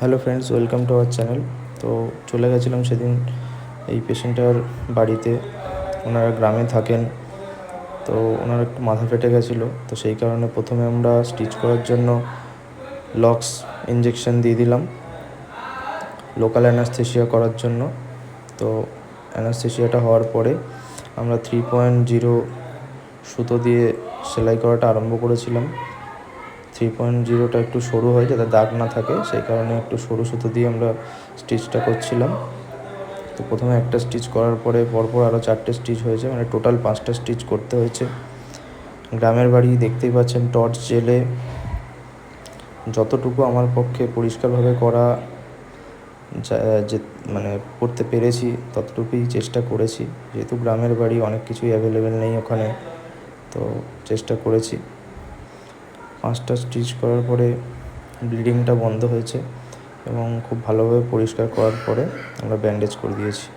Hello friends, welcome to our channel. তো চলে গেছিলাম সেদিন এই পেশেন্টটার বাড়িতে। ওনারা গ্রামে থাকেন। তো ওনার একটু মাথা ফেটে গেছিলো, তো সেই কারণে প্রথমে আমরা স্টিচ করার জন্য লক্স ইঞ্জেকশন দিয়ে দিলাম লোকাল অ্যানাস্থেশিয়া করার জন্য। তো অ্যানাস্থেশিয়াটা হওয়ার পরে আমরা 3.0 সুতো দিয়ে সেলাই করাটা আরম্ভ করেছিলাম। 3.0টা একটু সরু হয় যাতে দাগ না থাকে, সেই কারণে একটু সরু সুতো দিয়ে আমরা স্টিচটা করছিলাম। তো প্রথমে একটা স্টিচ করার পরে পরপর আরও 4টে স্টিচ হয়েছে, মানে টোটাল 5টা স্টিচ করতে হয়েছে। গ্রামের বাড়ি দেখতেই পাচ্ছেন, টর্চ জেলে যতটুকু আমার পক্ষে পরিষ্কারভাবে করা যে মানে করতে পেরেছি ততটুকুই চেষ্টা করেছি। যেহেতু গ্রামের বাড়ি, অনেক কিছুই অ্যাভেলেবেল নেই ওখানে, তো চেষ্টা করেছি। 5টা স্টিচ করার পরে ব্লিডিংটা বন্ধ হয়েছে এবং খুব ভালোভাবে পরিষ্কার করার পরে আমরা ব্যান্ডেজ করে দিয়েছি।